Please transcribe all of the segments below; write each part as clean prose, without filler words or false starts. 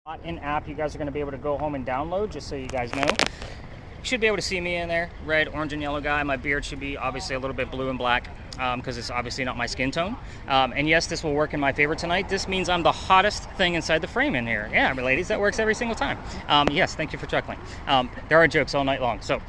An app you guys are going to be able to go home and download, just so you guys know. You should be able to see me in there. Red, orange, and yellow guy. My beard should be obviously a little bit blue and black because it's obviously not my skin tone. And yes, this will work in my favor tonight. This means I'm the hottest thing inside the frame in here. Yeah, ladies, that works every single time. Yes, thank you for chuckling. There are jokes all night long, so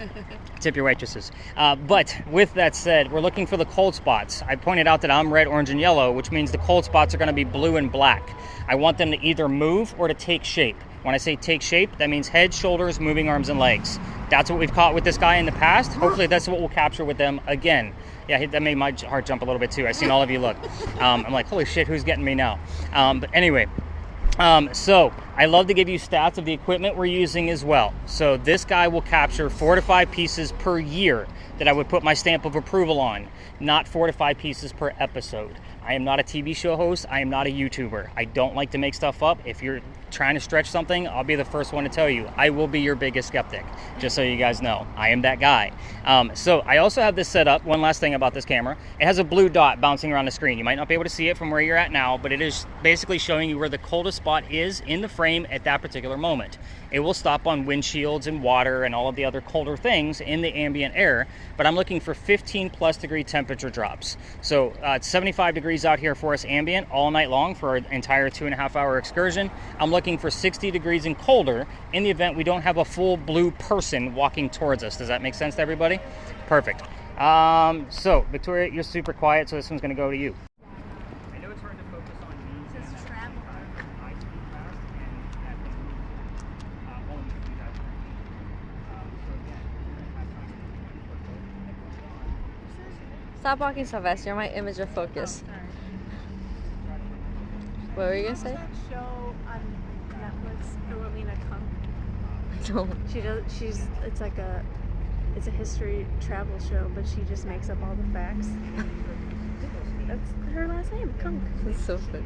tip your waitresses. But with that said, we're looking for the cold spots. I pointed out that I'm red, orange, and yellow, which means the cold spots are going to be blue and black. I want them to either move or to take shape. When I say take shape, that means head, shoulders, moving arms, and legs. That's what we've caught with this guy in the past. Hopefully that's what we'll capture with them again. Yeah, that made my heart jump a little bit too. I seen all of you look. I'm like, holy shit, who's getting me now? But anyway, so I love to give you stats of the equipment we're using as well. So this guy will capture 4 to 5 pieces per year that I would put my stamp of approval on, not 4 to 5 pieces per episode. I am not a TV show host. I am not a YouTuber. I don't like to make stuff up. If you're trying to stretch something, I'll be the first one to tell you. I will be your biggest skeptic, just so you guys know. I am that guy. So I also have this set up. One last thing about this camera. It has a blue dot bouncing around the screen. You might not be able to see it from where you're at now, but it is basically showing you where the coldest spot is in the frame at that particular moment. It will stop on windshields and water and all of the other colder things in the ambient air, but I'm looking for 15 plus degree temperature drops. So it's 75 degrees out here for us ambient all night long for our entire 2.5 hour excursion. I'm looking for 60 degrees and colder in the event we don't have a full blue person walking towards us. Does that make sense to everybody? Perfect. So Victoria, you're super quiet, so this one's gonna go to you. I know it's hard to focus on me. Just travel. I speak fast and that doesn't mean only to do that. So again, I have time to Stop walking so fast. You're my image of focus. What were you gonna say? That show on Netflix, Ilumina Kunk. Don't. It's a history travel show, but she just makes up all the facts. That's her last name, Kunk. It's so funny.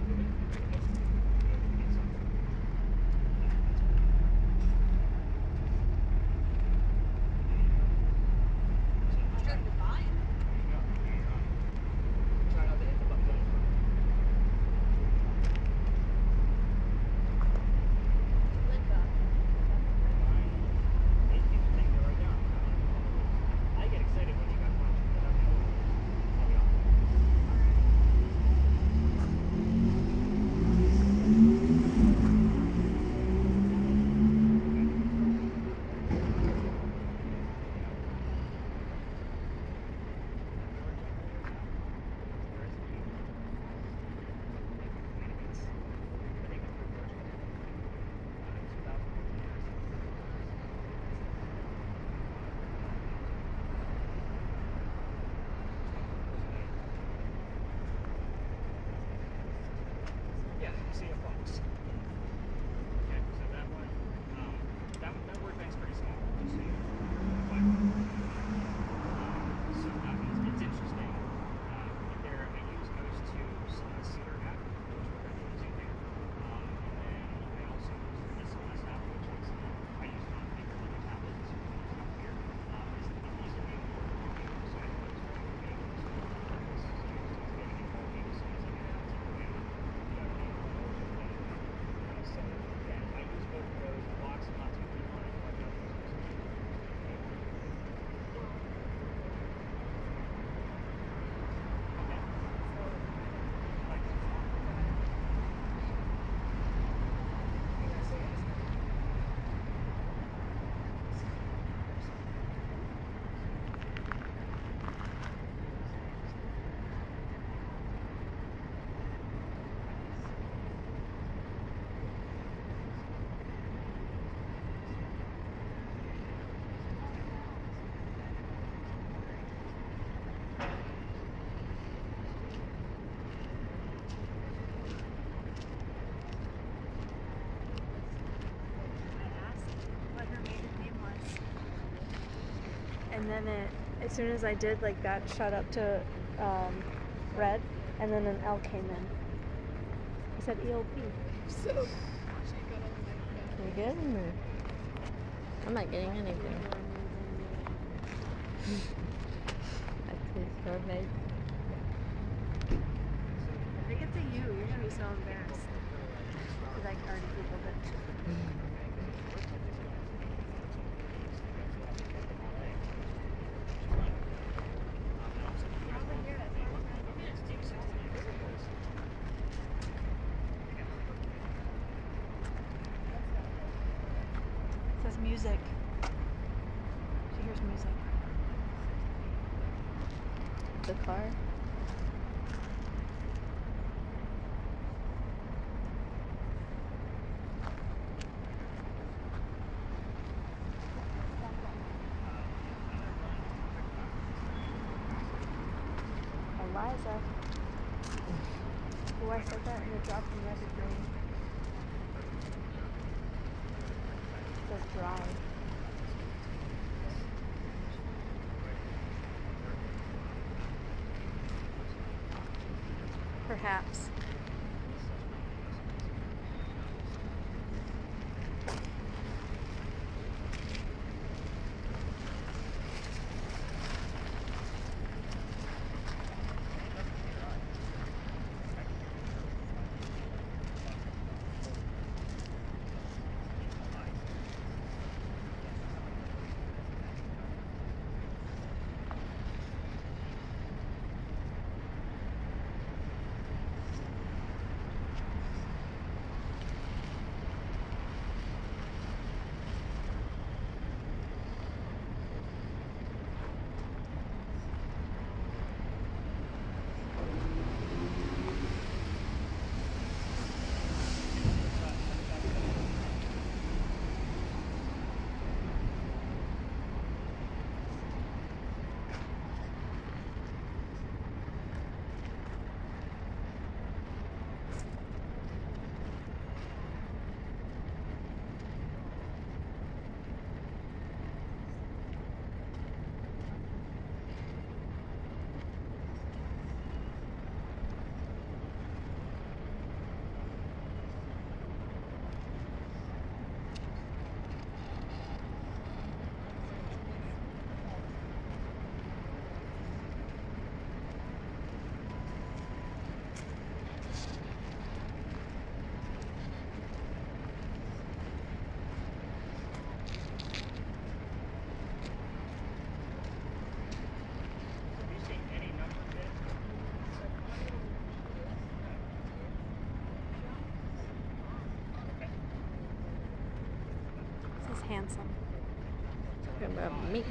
And then as soon as I did, like, that shot up to red, and then an L came in. I said ELP. So You good? I'm not getting anything. I think it's a you. You're gonna be so embarrassed because I already googled it. hears music. She hears music. The car. Eliza. Oh, I said that and it dropped in red green. It says dry. Perhaps. This is handsome. Talking about me.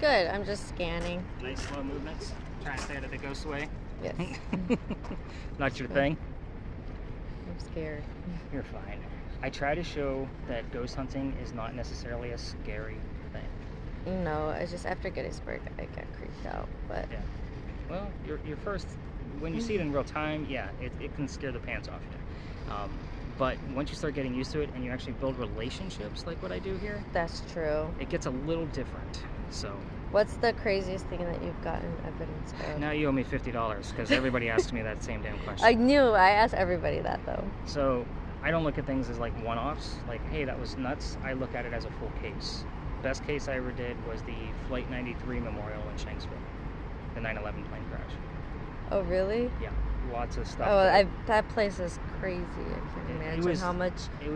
Good. I'm just scanning. Nice slow movements. Trying to stay out of the ghost way. Yes. Not your thing? I'm scared. You're fine. I try to show that ghost hunting is not necessarily a scary thing. No, it's just after Gettysburg, I got creeped out. But Yeah. Well, your first, when you see it in real time, yeah, it can scare the pants off you. But once you start getting used to it and you actually build relationships like what I do here, that's true. it gets a little different. So What's the craziest thing that you've gotten evidence of? Now you owe me $50 because everybody asks me that same damn question. I asked everybody that though. So I don't look at things as like one-offs. Like, hey, that was nuts. I look at it as a full case. Best case I ever did was the Flight 93 memorial in Shanksville, the 9/11 plane crash. Oh really? Yeah, lots of stuff. Oh, that place is crazy. I can't imagine how much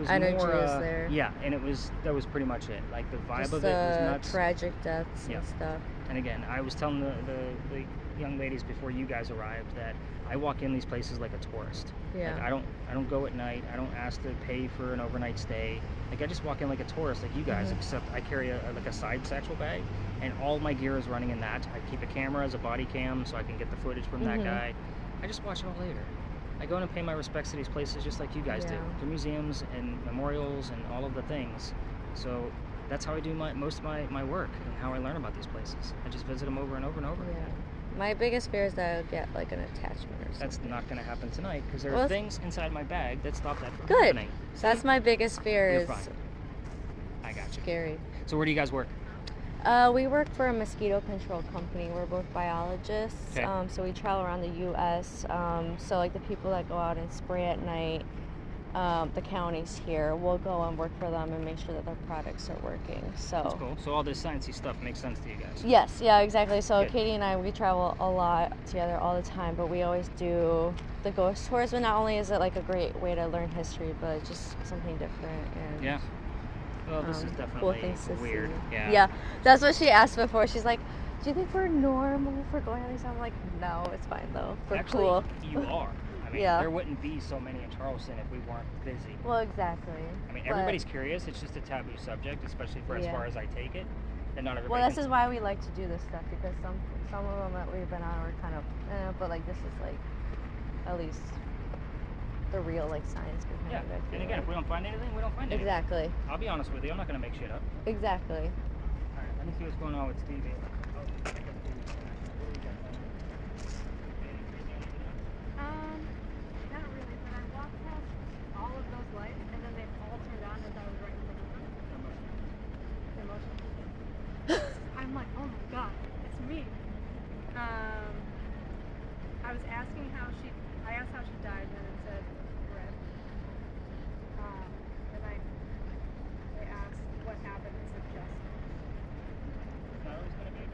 energy is there. Yeah, and that was pretty much it. Like the vibe Just of it was nuts. Tragic deaths Yeah. and stuff. And again, I was telling the young ladies before you guys arrived that I walk in these places like a tourist. Yeah. Like I don't go at night. I don't ask to pay for an overnight stay. Like I just walk in like a tourist, like you guys. Except I carry a side satchel bag, and all my gear is running in that. I keep a camera as a body cam so I can get the footage from that guy. I just watch it all later. I go in and pay my respects to these places just like you guys do. To museums and memorials and all of the things. So that's how I do most of my work and how I learn about these places. I just visit them over and over and over. Yeah. My biggest fear is that I'll get like an attachment or something. That's not going to happen tonight because there are things inside my bag that stop that from good. happening. That's my biggest fear. You're is fine. I got you. Scary. So where do you guys work? We work for a mosquito control company. We're both biologists. Okay. So we travel around the U.S. So like the people that go out and spray at night, the counties here, we'll go and work for them and make sure that their products are working. So That's cool. So all this sciencey stuff makes sense to you guys. yes, yeah, exactly. So Good. Katie and I, we travel a lot together all the time, but we always do the ghost tours. But not only is it like a great way to learn history, but just something different. And Yeah. Well, this is cool definitely things to weird. see. Yeah. That's what she asked before. She's like, "Do you think we're normal for going on these?" I'm like, "No, it's fine though. We're Actually, cool." you are. I mean, Yeah. there wouldn't be so many in Charleston if we weren't busy. Well, exactly. I mean, But- everybody's curious. It's just a taboo subject, especially for as Yeah. far as I take it. And not everybody. Well, this can- is why we like to do this stuff, because some of them that we've been on were kind of, but like this is like at least the real like science behind Yeah. it. I feel And again, like. if we don't find anything, we don't find anything. Exactly. I'll be honest with you. I'm not going to make shit up. Exactly. All right. Let me see what's going on with Stevie. Not really, but I walked past all of those lights and then they all turned on as I was right in front of them. Emotion. I'm like, oh my god, it's me. I was asking I asked how she died and then it said red. And they asked what happened and said Jessica. It's not always going to be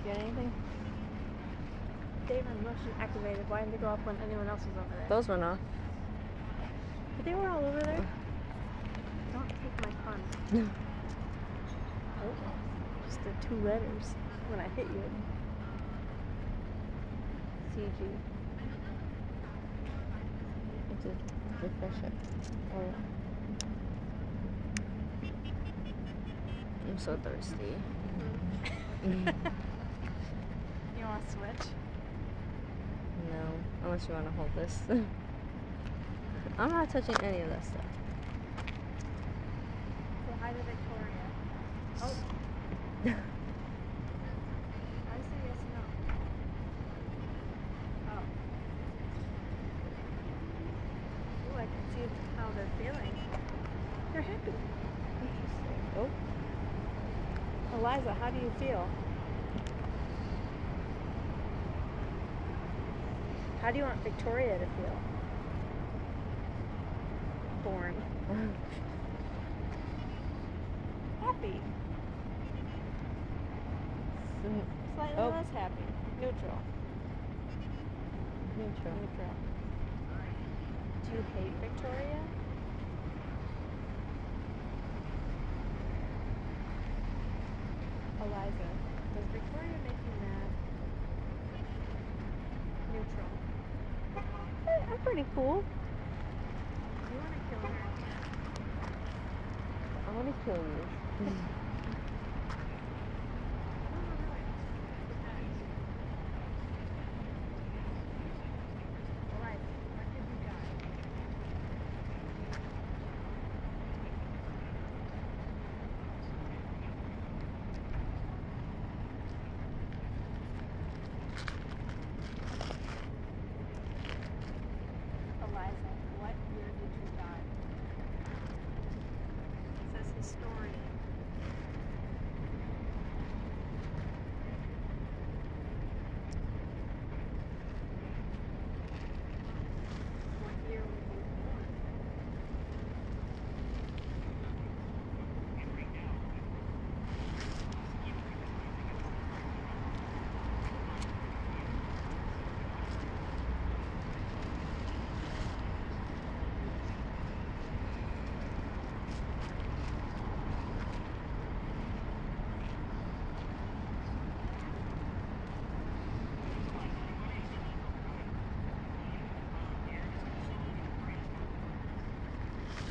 Get anything? Dave and motion activated. Why didn't they go up when anyone else was over there? Those went off. But they were all over there. Don't take my fun. Oh, just the 2 letters when I hit you. CG. Just refresh it. Oh. I'm so thirsty. You want to switch? No, unless you want to hold this. I'm not touching any of that stuff. Say hi to Victoria. Oh. I say yes and no. Oh. Ooh, I can see how they're feeling. They're happy. Interesting. Oh. Eliza, how do you feel? How do you want Victoria to feel? Born. Happy. Slightly Oh. less happy. Neutral. Neutral. Neutral. Do you hate Victoria? Eliza, does Victoria make you mad? Neutral. I'm pretty cool. You want to kill her? I want to kill you. Eliza, what have you got? Eliza, what year did you die? It says historian. What year were you born?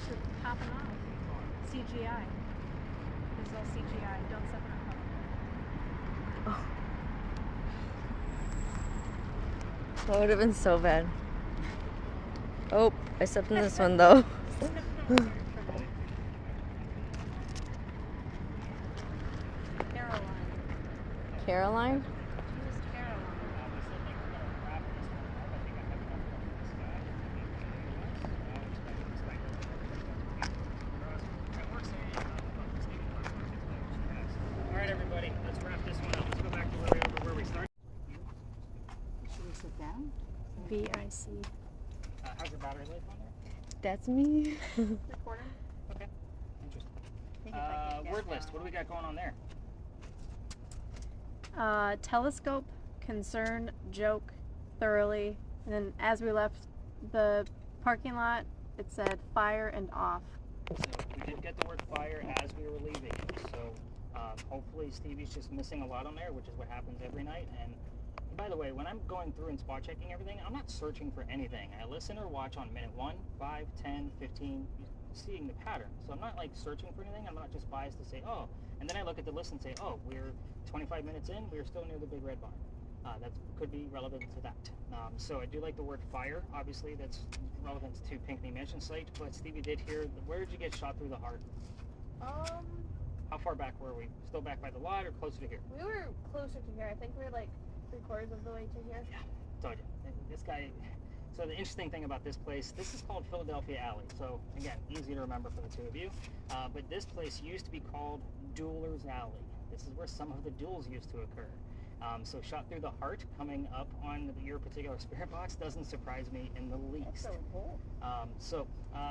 Just popping off. CGI. This is all CGI. Don't step on it. That would have been so bad. Oh, I stepped in this one though. Caroline. Caroline? She was Caroline. All right, everybody, let's wrap this one up. Let's go back to where we started. Should we sit down? VIC. How's your battery life on there? That's me. Recording? Okay, interesting. Think if I can get Word down. list. What do we got going on there? Telescope, concern, joke, thoroughly, and then as we left the parking lot, it said fire and off. So we did get the word fire as we were leaving. So hopefully Stevie's just missing a lot on there, which is what happens every night. And by the way, when I'm going through and spot checking everything, I'm not searching for anything. I listen or watch on minute 1, 5, 10, 15, seeing the pattern. So I'm not like searching for anything. I'm not just biased to say, oh, and then I look at the list and say, oh, we're 25 minutes in, we're still near the big red barn. That could be relevant to that. So I do like the word fire. Obviously, that's relevant to Pinckney Mansion site. But Stevie did hear, where did you get shot through the heart? How far back were we? Still back by the lot or closer to here? We were closer to here. I think we were like 3/4 of the way to here. Yeah, told you. This guy. So the interesting thing about this place, this is called Philadelphia Alley. So again, easy to remember for the two of you. But this place used to be called Dueler's Alley. This is where some of the duels used to occur. So shot through the heart coming up on your particular spirit box doesn't surprise me in the least. That's so cool.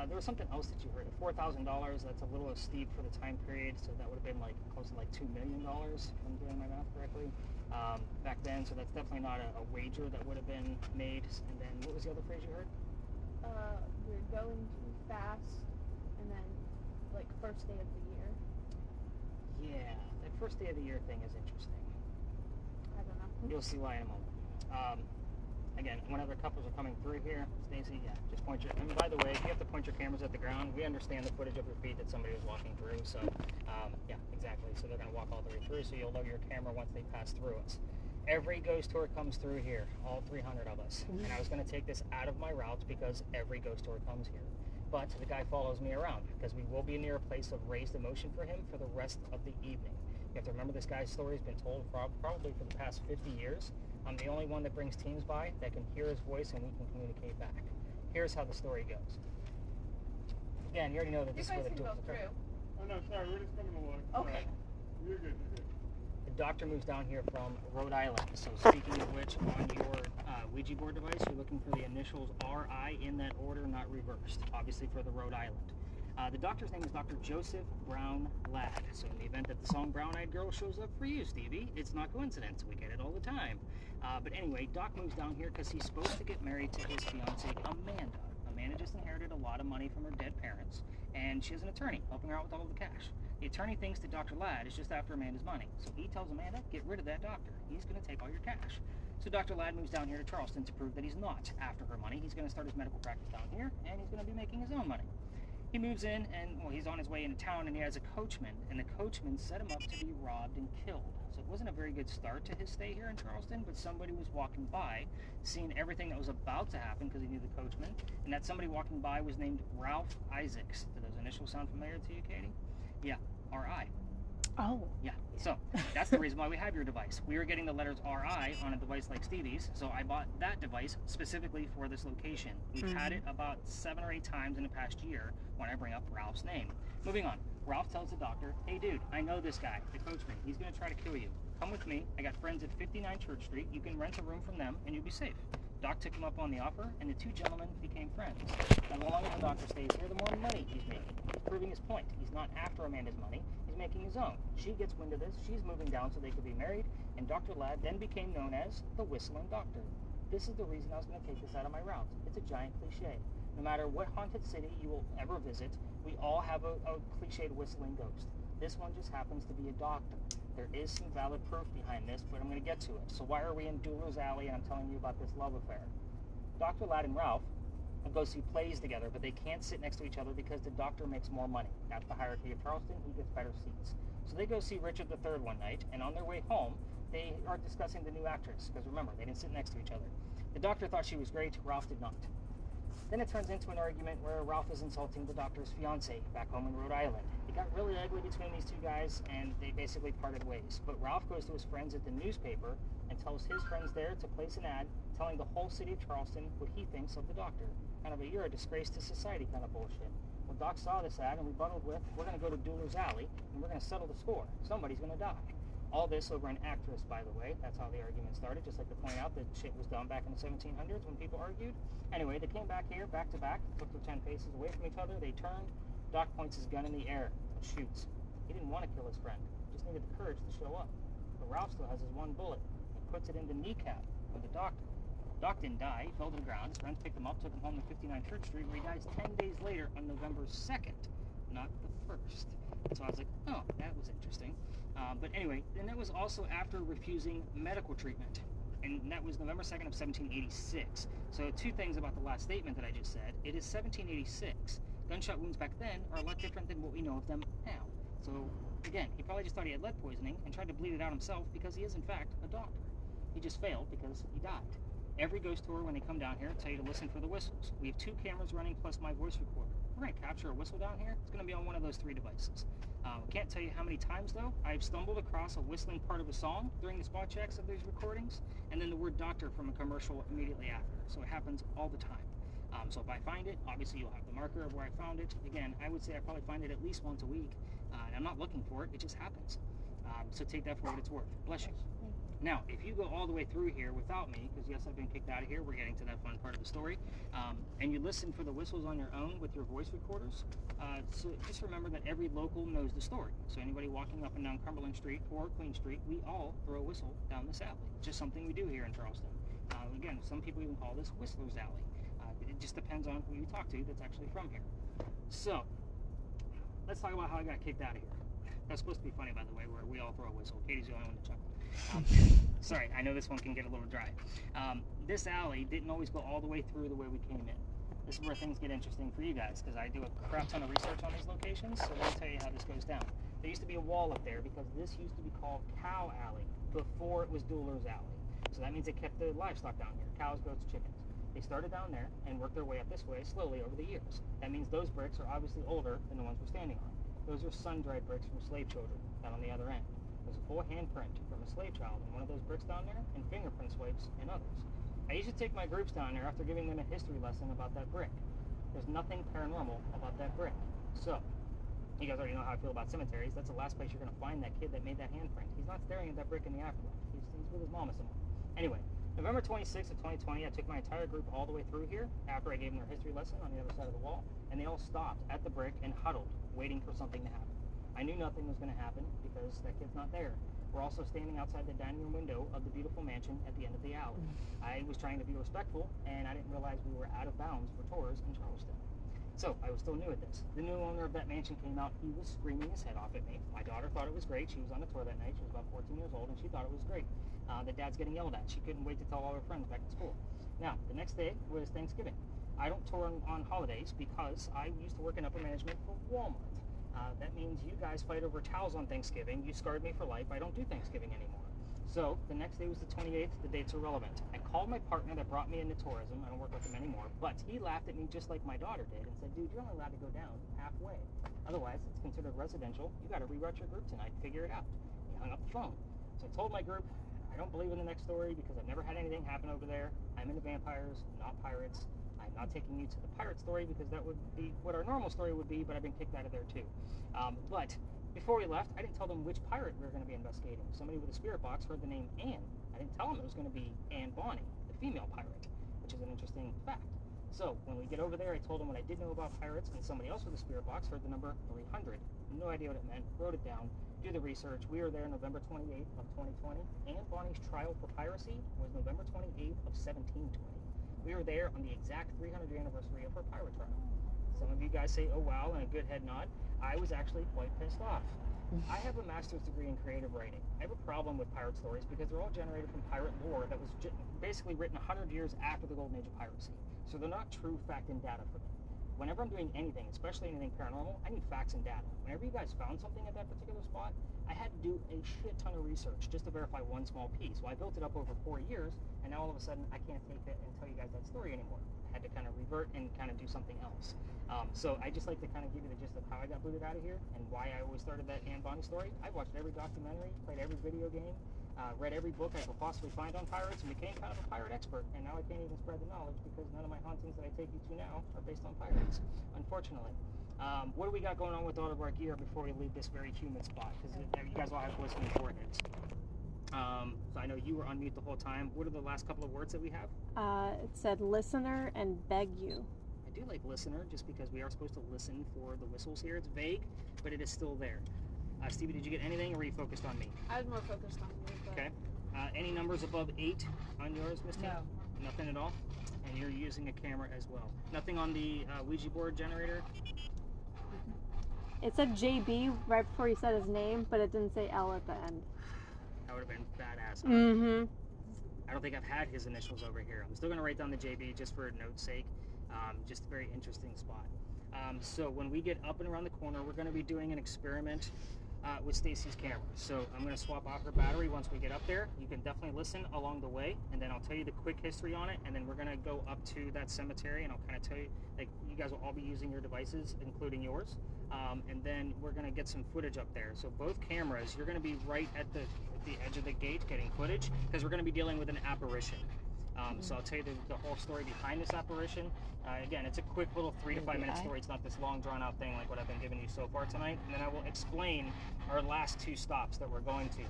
There was something else that you heard. $4,000, that's a little steep for the time period. So that would have been like close to like $2 million, if I'm doing my math correctly. back then, so that's definitely not a wager that would have been made. And then what was the other phrase you heard? We're going too fast, and then like first day of the year. Yeah, that first day of the year thing is interesting. I don't know. You'll see why in a moment. Again, whenever couples are coming through here, Stacy, yeah, just point your, and by the way, if you have to point your cameras at the ground, we understand the footage of your feet that somebody was walking through, so, yeah, exactly. So they're going to walk all the way through, so you'll lower your camera once they pass through us. Every ghost tour comes through here, all 300 of us. And I was going to take this out of my routes because every ghost tour comes here. But the guy follows me around because we will be near a place of raised emotion for him for the rest of the evening. You have to remember this guy's story has been told probably for the past 50 years. I'm the only one that brings teams by that can hear his voice and we can communicate back. Here's how the story goes. Again, you already know that this is where the duels occur. Oh no, sorry, we're just coming to look. Okay. You're good, you're good. The doctor moves down here from Rhode Island. So speaking of which, on your Ouija board device, you're looking for the initials RI in that order, not reversed, obviously for the Rhode Island. The doctor's name is Dr. Joseph Brown Ladd. So in the event that the song Brown Eyed Girl shows up for you, Stevie, it's not coincidence. We get it all the time. But anyway, Doc moves down here because he's supposed to get married to his fiancée, Amanda. Amanda just inherited a lot of money from her dead parents, and she has an attorney helping her out with all of the cash. The attorney thinks that Dr. Ladd is just after Amanda's money, so he tells Amanda, get rid of that doctor. He's going to take all your cash. So Dr. Ladd moves down here to Charleston to prove that he's not after her money. He's going to start his medical practice down here, and he's going to be making his own money. He moves in, and well, he's on his way into town, and he has a coachman, and the coachman set him up to be robbed and killed. So it wasn't a very good start to his stay here in Charleston, but somebody was walking by, seeing everything that was about to happen because he knew the coachman, and that somebody walking by was named Ralph Isaacs. Do those initials sound familiar to you, Katie? Yeah, R.I. Oh. Yeah, so that's the reason why we have your device. We were getting the letters RI on a device like Stevie's, so I bought that device specifically for this location. We've had it about 7 or 8 times in the past year when I bring up Ralph's name. Moving on, Ralph tells the doctor, hey dude, I know this guy, the coachman. He's going to try to kill you. Come with me. I got friends at 59 Church Street. You can rent a room from them and you'll be safe. Doc took him up on the offer, and the two gentlemen became friends. Now, the longer the doctor stays here, the more money he's making. He's proving his point. He's not after Amanda's money. He's making his own. She gets wind of this. She's moving down so they could be married, and Dr. Ladd then became known as the Whistling Doctor. This is the reason I was going to take this out of my route. It's a giant cliche. No matter what haunted city you will ever visit, we all have a cliched whistling ghost. This one just happens to be a doctor. There is some valid proof behind this, but I'm going to get to it. So why are we in Doolittle Alley and I'm telling you about this love affair? Dr. Ladd and Ralph go see plays together, but they can't sit next to each other because the doctor makes more money. That's the hierarchy of Charleston. He gets better seats. So they go see Richard III one night, and on their way home, they are discussing the new actress, because remember, they didn't sit next to each other. The doctor thought she was great, Ralph did not. Then it turns into an argument where Ralph is insulting the doctor's fiancée back home in Rhode Island. It got really ugly between these two guys, and they basically parted ways. But Ralph goes to his friends at the newspaper and tells his friends there to place an ad telling the whole city of Charleston what he thinks of the doctor. Kind of a you're a disgrace to society kind of bullshit. Well, Doc saw this ad and rebutted with, we're going to go to Doolittle Alley and we're going to settle the score. Somebody's going to die. All this over an actress, by the way. That's how the argument started, just like to point out that shit was done back in the 1700s when people argued. Anyway, they came back here, back to back, took their 10 paces away from each other, they turned. Doc points his gun in the air and shoots. He didn't want to kill his friend, just needed the courage to show up. But Ralph still has his one bullet and puts it in the kneecap of the doctor. Doc didn't die, he fell to the ground. His friends picked him up, took him home to 59 Church Street, where he dies 10 days later on November 2nd, not the 1st. So I was like, oh, that was interesting. But anyway, and that was also after refusing medical treatment. And that was November 2nd of 1786. So 2 things about the last statement that I just said. It is 1786. Gunshot wounds back then are a lot different than what we know of them now. So again, he probably just thought he had lead poisoning and tried to bleed it out himself because he is in fact a doctor. He just failed because he died. Every ghost tour, when they come down here, tell you to listen for the whistles. We have 2 cameras running plus my voice recorder. We're going to capture a whistle down here. It's going to be on one of those 3 devices. Can't tell you how many times, though, I've stumbled across a whistling part of a song during the spot checks of these recordings, and then the word doctor from a commercial immediately after. So it happens all the time. So if I find it, obviously you'll have the marker of where I found it. Again, I would say I probably find it at least once a week. And I'm not looking for it. It just happens. So take that for what it's worth. Bless you. Now, if you go all the way through here without me, because yes, I've been kicked out of here, we're getting to that fun part of the story, and you listen for the whistles on your own with your voice recorders, so just remember that every local knows the story. So anybody walking up and down Cumberland Street or Queen Street, we all throw a whistle down this alley. It's just something we do here in Charleston. Again, some people even call this Whistler's Alley. It just depends on who you talk to that's actually from here. So, let's talk about how I got kicked out of here. That's supposed to be funny, by the way, where we all throw a whistle. Katie's the only one to chuckle. Sorry, I know this one can get a little dry. This alley didn't always go all the way through the way we came in. This is where things get interesting for you guys, because I do a crap ton of research on these locations, so let me tell you how this goes down. There used to be a wall up there because this used to be called Cow Alley before it was Dueler's Alley. So that means they kept the livestock down here, cows, goats, chickens. They started down there and worked their way up this way slowly over the years. That means those bricks are obviously older than the ones we're standing on. Those are sun-dried bricks from slave children down on the other end. There's a full handprint from a slave child in one of those bricks down there, and fingerprint swipes in others. I usually take my groups down there after giving them a history lesson about that brick. There's nothing paranormal about that brick. So, you guys already know how I feel about cemeteries. That's the last place you're going to find that kid that made that handprint. He's not staring at that brick in the afterlife. He's with his mama somewhere. Anyway, November 26th of 2020, I took my entire group all the way through here after I gave them their history lesson on the other side of the wall, and they all stopped at the brick and huddled, waiting for something to happen. I knew nothing was going to happen because that kid's not there. We're also standing outside the dining room window of the beautiful mansion at the end of the alley. I was trying to be respectful, and I didn't realize we were out of bounds for tours in Charleston. So, I was still new at this. The new owner of that mansion came out. He was screaming his head off at me. My daughter thought it was great. She was on the tour that night. She was about 14 years old, and she thought it was great. The dad's getting yelled at. She couldn't wait to tell all her friends back at school. Now, the next day was Thanksgiving. I don't tour on holidays because I used to work in upper management for Walmart. That means you guys fight over towels on Thanksgiving. You scarred me for life. I don't do Thanksgiving anymore. So, the next day was the 28th. The dates are relevant. I called my partner that brought me into tourism. I don't work with him anymore. But he laughed at me just like my daughter did and said, dude, you're only allowed to go down halfway. Otherwise, it's considered residential. You got to reroute your group tonight. Figure it out. He hung up the phone. So I told my group, I don't believe in the next story because I've never had anything happen over there. I'm into vampires, not pirates. I'm not taking you to the pirate story because that would be what our normal story would be, but I've been kicked out of there too. But before we left, I didn't tell them which pirate we were going to be investigating. Somebody with a spirit box heard the name Anne. I didn't tell them it was going to be Anne Bonny, the female pirate, which is an interesting fact. So when we get over there, I told them what I did know about pirates, and somebody else with a spirit box heard the number 300. No idea what it meant, wrote it down, do the research. We were there November 28th of 2020. Anne Bonny's trial for piracy was November 28th of 1720. We were there on the exact 300th anniversary of her pirate trial. Some of you guys say, oh wow, and a good head nod. I was actually quite pissed off. I have a master's degree in creative writing. I have a problem with pirate stories because they're all generated from pirate lore that was basically written 100 years after the golden age of piracy. So they're not true fact and data for me. Whenever I'm doing anything, especially anything paranormal, I need facts and data. Whenever you guys found something at that particular spot, I had to do a shit ton of research just to verify one small piece. Well, I built it up over 4 years, and now all of a sudden I can't take it and tell you guys that story anymore. I had to kind of revert and kind of do something else. So I just like to kind of give you the gist of how I got booted out of here and why I always started that Anne Bonny story. I watched every documentary, played every video game, read every book I could possibly find on pirates, and became kind of a pirate expert. And now I can't even spread the knowledge because none of my hauntings that I take you to now are based on pirates, unfortunately. What do we got going on with all of our gear before we leave this very humid spot? Because you guys all have glistening foreheads. So I know you were on mute the whole time. What are the last couple of words that we have? It said listener and beg you. I do like listener just because we are supposed to listen for the whistles here. It's vague, but it is still there. Stevie, did you get anything, or were you focused on me? I was more focused on you. But... Okay. Any numbers above 8 on yours, Miss Tim? No. Nothing at all? And you're using a camera as well. Nothing on the Ouija board generator? It said JB right before he said his name, but it didn't say L at the end. That would have been badass. Huh? Mm-hmm. I don't think I've had his initials over here. I'm still going to write down the JB just for note's sake. Just a very interesting spot. So when we get up and around the corner, we're going to be doing an experiment with Staci's camera. So I'm going to swap off her battery once we get up there. You can definitely listen along the way, and then I'll tell you the quick history on it, and then we're going to go up to that cemetery, and I'll kind of tell you, like, you guys will all be using your devices, including yours, and then we're going to get some footage up there. So both cameras, you're going to be right at the edge of the gate getting footage, because we're going to be dealing with an apparition. So I'll tell you the whole story behind this apparition. Again, it's a quick little 3 to 5 minute story. It's not this long drawn out thing like what I've been giving you so far tonight. And then I will explain our last 2 stops that we're going to.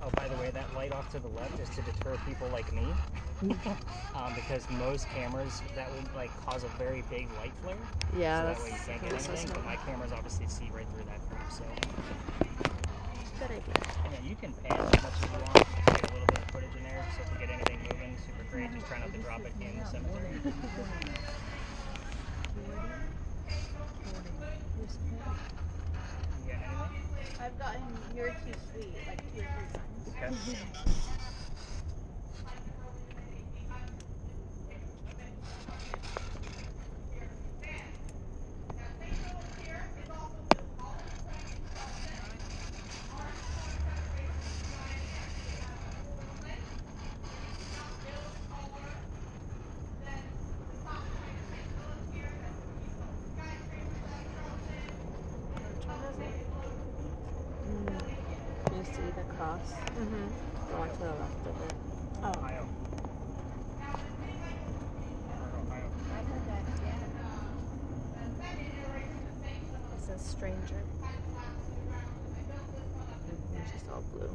Oh, by the way, that light off to the left is to deter people like me. Because most cameras, that would like cause a very big light flare. Yeah, So that way you can't get anything, but my cameras obviously see right through that crap, so. Good idea. Yeah, you can pan as much as you want, get a little bit of footage in there, so if we get anything moving, super great, just try not to drop it in the cemetery. You got anything? I've gotten You're Too Sweet like 2 or 3 times. Okay. You see the cross? Mm-hmm. The one to the left of it. Oh. Ohio. Ohio. I heard that, yeah. It says stranger. It's just all blue.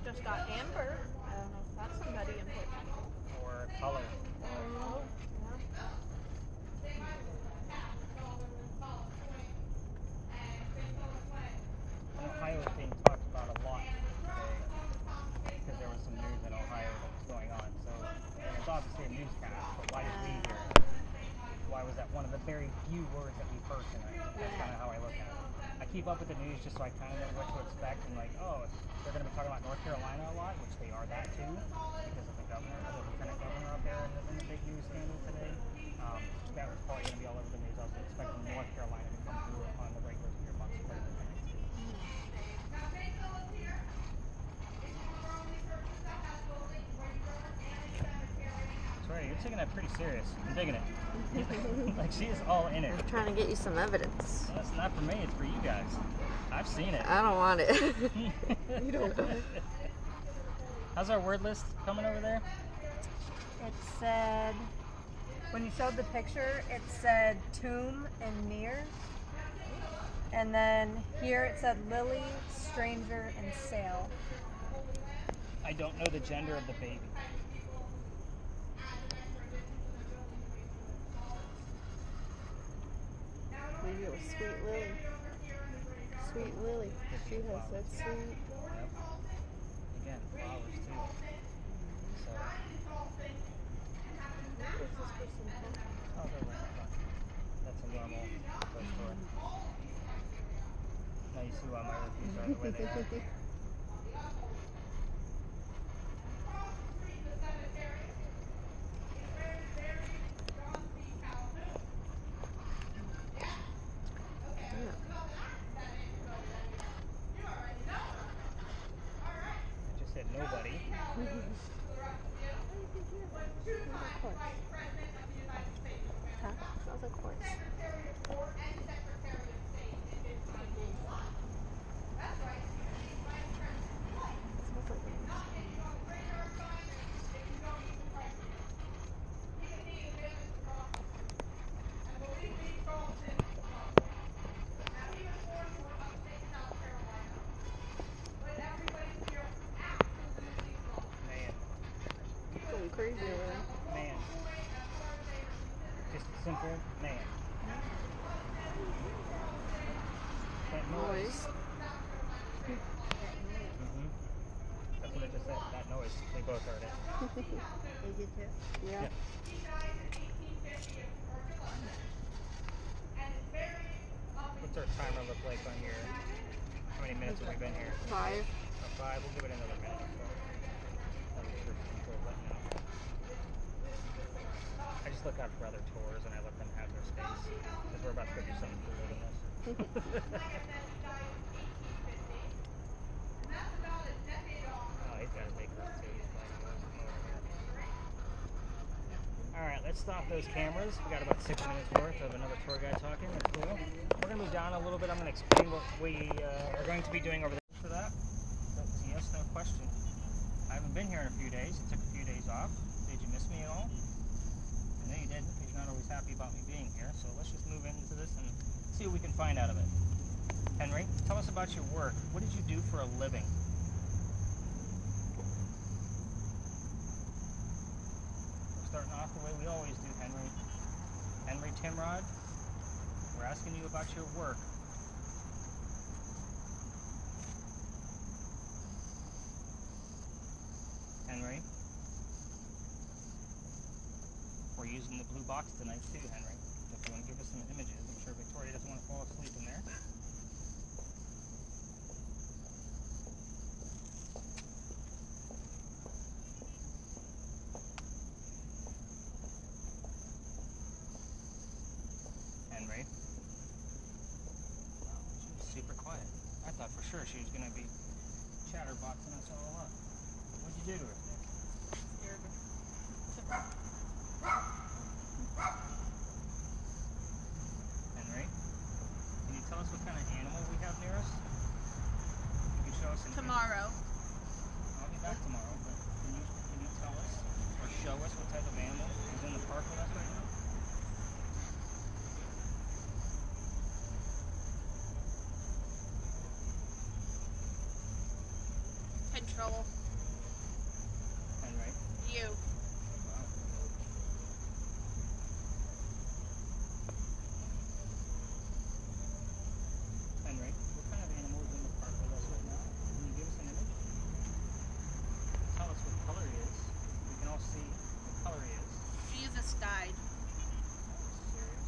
Just got amber. I don't know if that's somebody important. Or color. Oh, Ohio is being talked about a lot today because there was some news in Ohio that was going on. So it's obviously a newscast, but why did we hear it? Why was that one of the very few words that we've heard tonight? That's kind of how I look at it. I keep up with the news just so I kind of know what to expect and like, oh, they're going to be talking about North Carolina a lot, which they are that too, because of the governor, the lieutenant governor up there in the big news scandal today. That was probably going to be all over the news. I was expecting North Carolina to come through on the regular earbuds quite a bit tonight too. Sorry, you're taking that pretty serious. I'm digging it. Like she is all in it. I'm trying to get you some evidence. Well, it's not for me, it's for you guys. I've seen it. I don't want it. you don't. How's our word list coming over there? It said, when you showed the picture, it said tomb and near. And then here it said lily, stranger, and sail. I don't know the gender of the baby. Maybe it was Sweet Lily. Sweet Lily. She has that sweet. Yep. Again, flowers too. So. Oh, they're right. That's a normal toy store. Now you see why my reviews are the way they are. I just said nobody. Huh? Smells like quartz. Man. It's going crazy over there. Man. Just a simple man. That noise. Mm-hmm. That's what I just said. That noise. They both heard it. They did too. Yeah. Yeah. What's our timer look like on your? How many minutes have we been here? 5. 5. We'll give it another minute or so. That'll be sure control letting out. I just look out for other tours and I let them have their space because we're about to go do something cooler than this. Oh, he's got his big group too. He's playing with us over here. Alright, let's stop those cameras. We got about 6 minutes worth of another tour guide talking. That's cool. We're going to move down a little bit. I'm going to explain what we are going to be doing over there. For that, that's a yes, no question. I haven't been here in a few days. I took a few days off. Did you miss me at all? No, you didn't, because you're not always happy about me being here. So let's just move into this and see what we can find out of it. Henry, tell us about your work. What did you do for a living? We're starting off the way we always do, Henry. Henry Timrod, we're asking you about your work. Henry. We're using the blue box tonight too, Henry. If you want to give us some images, I'm sure Victoria doesn't want to fall asleep in there. Henry. Wow, she was super quiet. I thought for sure she was going to be chatterboxing us all up. What'd you do to her? Scared her. Henry, can you tell us what kind of animal we have near us? You can show us an Tomorrow. I'll be back tomorrow, but can you tell us or show us what type of animal is in the park with us right now? Control. Henry. You. Wow. Henry, what kind of animal is in the park with us right now? Can you give us an image? Tell us what color he is. We can all see what color he is. Jesus died. Serious.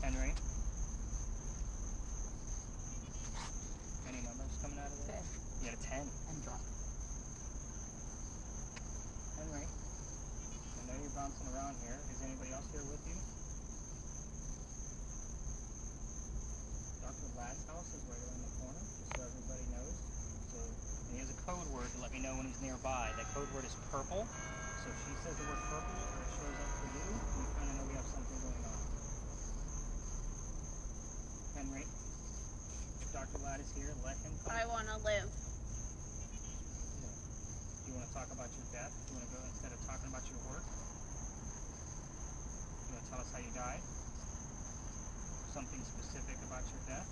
Henry. Any numbers coming out of there? You got a 10. And drop. Henry, I know you're bouncing around here. Is anybody else here with you? Dr. Ladd's house is right around the corner, just so everybody knows. So, and he has a code word to let me know when he's nearby. That code word is purple. So if she says the word purple or it shows up for you, we kind of know we have something going on. Henry, if Dr. Ladd is here, let him come. I want to live. Do you want to talk about your death? Do you want to go instead of talking about your work? You want to tell us how you died? Something specific about your death?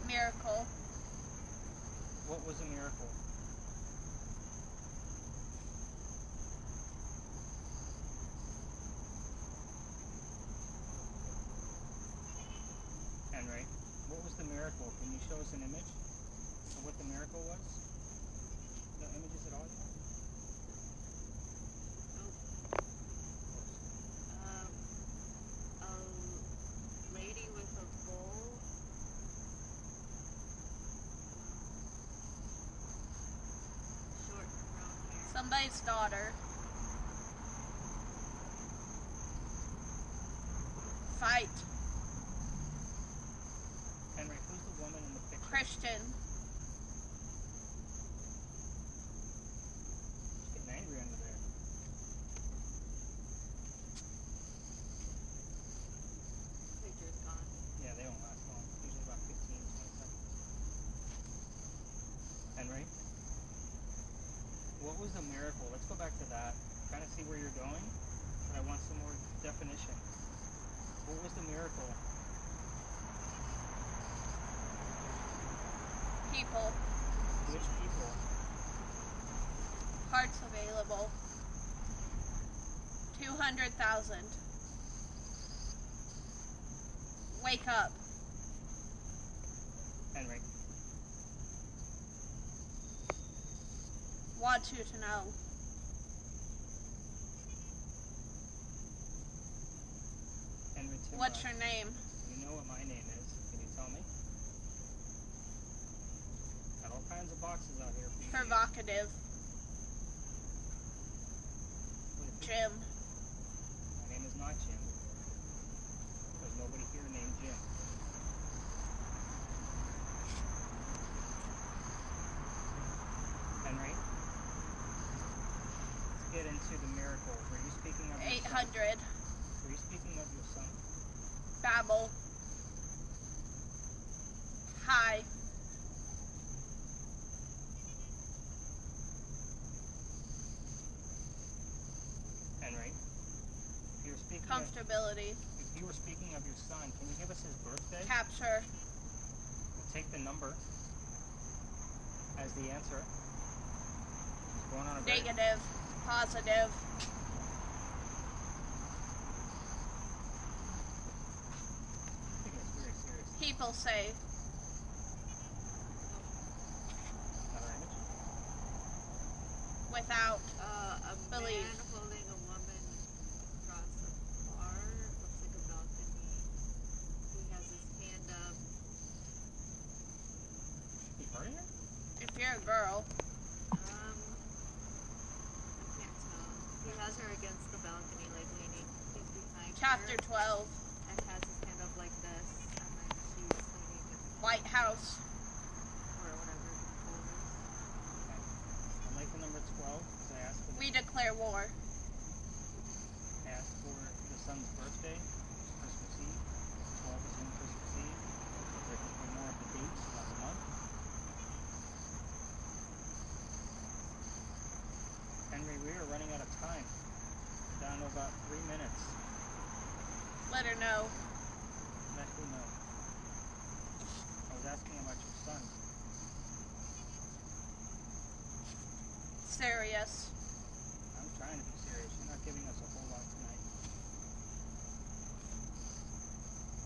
Miracle. What was a miracle? Henry, what was the miracle? Can you show us an image of what the miracle was? No images at all? A lady with a bowl. Short brown hair. Somebody's daughter. Fight. Henry, who's the woman in the picture? Christian. She's getting angry under there. Picture's gone. Yeah, they don't last long. Usually about 15, 20 seconds. Henry, what was the miracle? Let's go back to that. Kind of see where you're going, but I want some more definition. What was the miracle? People. Which people? Parts available. 200,000. Wake up. Henry, Want you to know. Henry Timrod. What's your name? You know what my name is. Can you tell me? Got all kinds of boxes out here for you. Provocative. Wait, Jim. my name is not Jim. There's nobody here named Jim. Henry, let's get into the miracle. Were you speaking of your son? 800. Were you speaking of your son? Babel. Hi. Comfortability. If you were speaking of your son, can you give us his birthday? Capture. We'll take the number as the answer. He's going on a break. Negative. Positive. I think it's very serious. People say. Another image? Without A belief. man holding a woman across a bar. Looks like a balcony. He has his hand up. He hurting her? If you're a girl. I can't tell. He has her against the balcony, like leaning. He's behind Chapter her 12. and has his hand up like this, and then she's leaning White House. or whatever the pole is. I'll make the number 12 because I asked for We declare war. asked for the son's birthday, Christmas Eve. 12 is in Christmas Eve. There can be more of the dates last month. Henry, we are running out of time. Down to about 3 minutes. Let her know. Let who know? I was asking about your son. Serious. I'm trying to be serious. You're not giving us a whole lot tonight.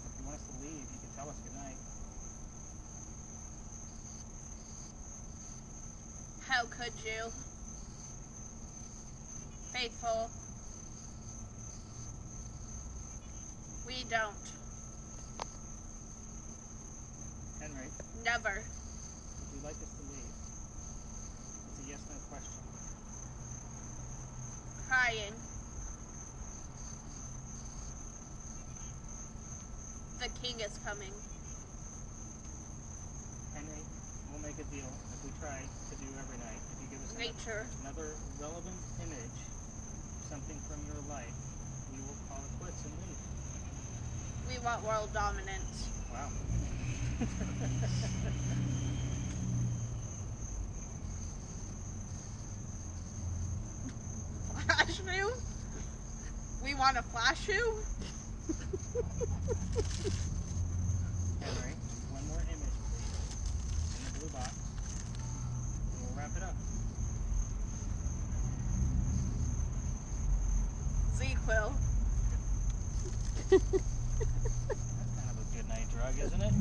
If you want us to leave, you can tell us goodnight. How could you? Faithful. We don't. Henry, Never. would you like us to leave? It's a yes-no question. Crying. The king is coming. Henry, we'll make a deal if we try to do every night. If you give us Nature. another relevant image, something from your life, we will call it quits and leave. We want world dominance. Wow. Flash you? We want to flash you? Henry, one more image, please, in the blue box, and we'll wrap it up. Z-Quill. That's kind of a good night drug, isn't it?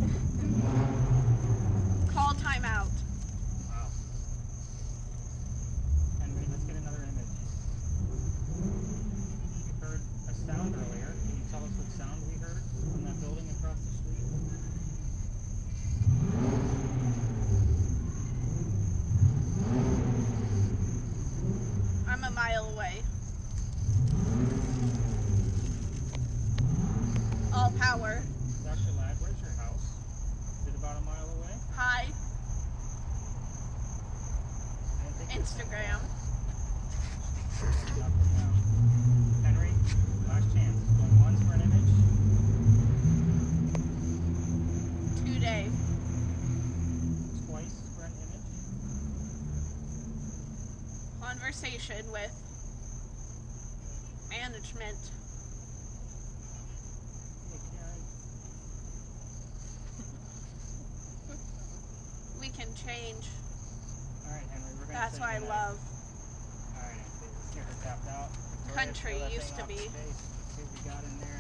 Call timeout. Wow. Henry, let's get another image. We heard a sound earlier. Can you tell us what sound we heard from that building across the street? I'm a mile away. All power. Dasha Lad, where's your house? Is it about a mile away? Hi. I didn't think you were Instagram. Up or down. Henry, last chance. Going once for an image. Today. Twice for an image. Conversation with management. Hey, Karen. We can change. All right, Henry, we're gonna That's say what I goodnight. love. All right, let's get her tapped out. Victoria, Country throw that used thing to off be. the case. Let's see what we got in there.